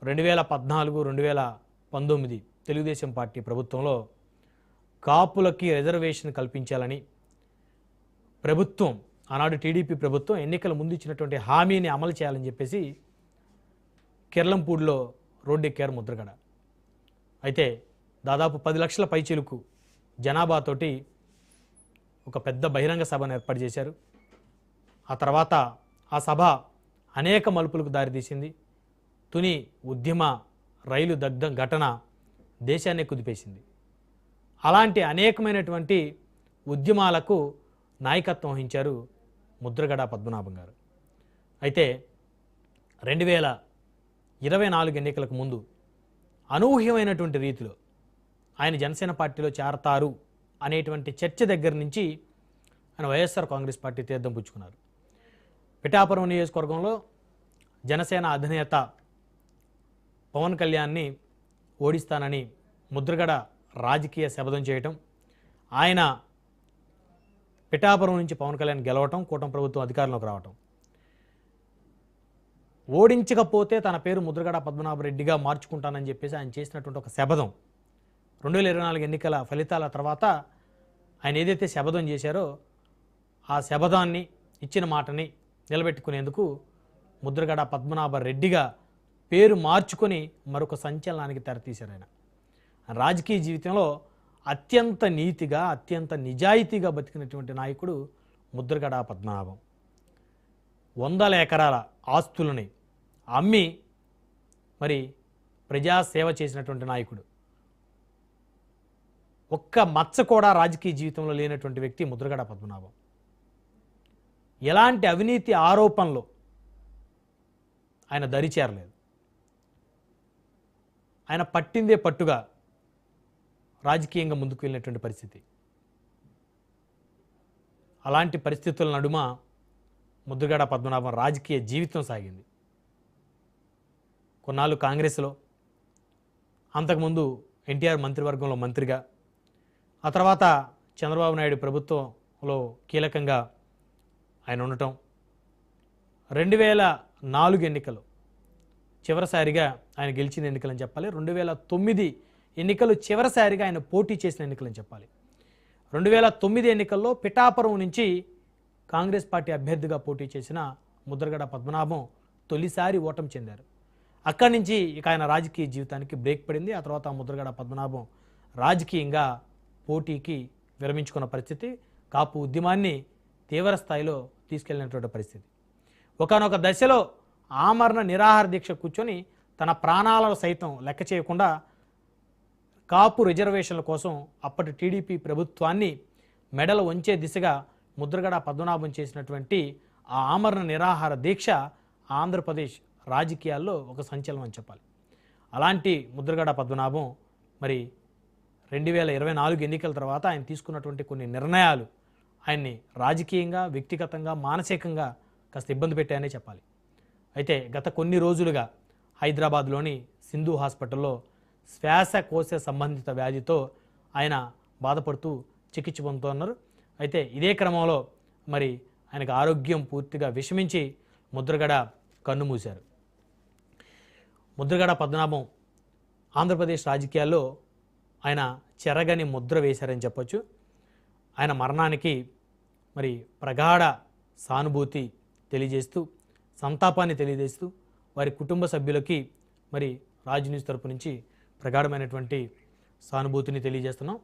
2014, 2019 Telugu Desam party ప్రభుత్వంలో కాపులకి reservation కల్పించాలని ప్రభుత్వం, ఆనాడు టీడీపీ ప్రభుత్వం ఎన్నికల ముందు ఇచ్చినటువంటి హామీని అమలు చేయాలని చెప్పేసి కిర్లంపూడిలో రోడ్డెక్కారు ముద్రగడ. అయితే దాదాపు 10 లక్షల పైచిలుకు జనాభాతోటి ఒక పెద్ద బహిరంగ సభను ఏర్పాటు చేశారు. ఆ తర్వాత ఆ సభ అనేక మలుపులకు దారితీసింది. తుని ఉద్యమ రైలు దగ్ధం ఘటన దేశాన్ని కుదిపేసింది. అలాంటి అనేకమైనటువంటి ఉద్యమాలకు నాయకత్వం వహించారు ముద్రగడ పద్మనాభం గారు. అయితే 2024 ఎన్నికలకు ముందు అనూహ్యమైనటువంటి రీతిలో ఆయన జనసేన పార్టీలో చేరతారు అనేటువంటి చర్చ దగ్గర నుంచి ఆయన వైఎస్ఆర్ కాంగ్రెస్ పార్టీ తీర్థం పుచ్చుకున్నారు. పిఠాపురం నియోజకవర్గంలో జనసేన అధినేత పవన్ కళ్యాణ్ని ఓడిస్తానని ముద్రగడ రాజకీయ శపథం చేయటం, ఆయన పిఠాపురం నుంచి పవన్ కళ్యాణ్ గెలవటం, కూటమి ప్రభుత్వం అధికారంలోకి రావటం, ఓడించకపోతే తన పేరు ముద్రగడ పద్మనాభరెడ్డిగా మార్చుకుంటానని చెప్పేసి ఆయన చేసినటువంటి ఒక శపథం 2024 ఎన్నికల ఫలితాల తర్వాత ఆయన ఏదైతే శపథం చేశారో ఆ శపథాన్ని, ఇచ్చిన మాటని నిలబెట్టుకునేందుకు ముద్రగడ పద్మనాభరెడ్డిగా పేరు మార్చుకొని మరొక సంచలనానికి తెరతీశారు. ఆయన రాజకీయ జీవితంలో అత్యంత నీతిగా, అత్యంత నిజాయితీగా బతికినటువంటి నాయకుడు ముద్రగడ పద్మనాభం. 100 ఎకరాల ఆస్తులని అమ్మి మరి ప్రజాసేవ చేసినటువంటి నాయకుడు. ఒక్క మచ్చ కూడా రాజకీయ జీవితంలో లేనటువంటి వ్యక్తి ముద్రగడ పద్మనాభం. ఎలాంటి అవినీతి ఆరోపణలు ఆయన దరిచేరలేదు. ఆయన పట్టిందే పట్టుగా రాజకీయంగా ముందుకు వెళ్ళినటువంటి పరిస్థితి. అలాంటి పరిస్థితుల నడుమ ముద్రగడ పద్మనాభం రాజకీయ జీవితం సాగింది. కొన్నాళ్ళు కాంగ్రెస్లో, అంతకుముందు ఎన్టీఆర్ మంత్రివర్గంలో మంత్రిగా, ఆ తర్వాత చంద్రబాబు నాయుడు ప్రభుత్వంలో కీలకంగా ఆయన ఉండటం, 2004 ఎన్నికలు చివరిసారిగా ఆయన గెలిచిన ఎన్నికలని చెప్పాలి. 2009 ఎన్నికలు చివరిసారిగా ఆయన పోటీ చేసిన ఎన్నికలని చెప్పాలి. 2009 ఎన్నికల్లో పిఠాపురం నుంచి కాంగ్రెస్ పార్టీ అభ్యర్థిగా పోటీ చేసిన ముద్రగడ పద్మనాభం తొలిసారి ఓటమి చెందారు. అక్కడి నుంచి ఇక ఆయన రాజకీయ జీవితానికి బ్రేక్ పడింది. ఆ తర్వాత ముద్రగడ పద్మనాభం రాజకీయంగా పోటీకి విరమించుకున్న పరిస్థితి, కాపు ఉద్యమాన్ని తీవ్ర స్థాయిలో తీసుకెళ్లినటువంటి పరిస్థితి. ఒకానొక దశలో ఆమరణ నిరాహార దీక్ష కూర్చొని తన ప్రాణాలను సైతం లెక్క చేయకుండా కాపు రిజర్వేషన్ల కోసం అప్పటి టీడీపీ ప్రభుత్వాన్ని మెడలు వంచే దిశగా ముద్రగడ పద్మనాభం చేసినటువంటి ఆ ఆమరణ నిరాహార దీక్ష ఆంధ్రప్రదేశ్ రాజకీయాల్లో ఒక సంచలనం అని చెప్పాలి. అలాంటి ముద్రగడ పద్మనాభం మరి 2024 ఎన్నికల తర్వాత ఆయన తీసుకున్నటువంటి కొన్ని నిర్ణయాలు ఆయన్ని రాజకీయంగా, వ్యక్తిగతంగా, మానసికంగా కాస్త ఇబ్బంది పెట్టాయనే చెప్పాలి. అయితే గత కొన్ని రోజులుగా హైదరాబాద్లోని సింధు హాస్పిటల్లో శ్వాసకోశ సంబంధిత వ్యాధితో ఆయన బాధపడుతూ చికిత్స పొందుతున్నారు. అయితే ఇదే క్రమంలో మరి ఆయనకు ఆరోగ్యం పూర్తిగా విషమించి ముద్రగడ కన్నుమూశారు. ముద్రగడ పద్మనాభం ఆంధ్రప్రదేశ్ రాజకీయాల్లో ఆయన చెరగని ముద్ర వేశారని చెప్పొచ్చు. ఆయన మరణానికి మరి ప్రగాఢ సానుభూతి తెలియజేస్తూ, సంతాపాన్ని తెలియజేస్తూ వారి కుటుంబ సభ్యులకి మరి రాజ్ న్యూస్ తరపు నుంచి ప్రగాఢమైనటువంటి సానుభూతిని తెలియజేస్తున్నాం.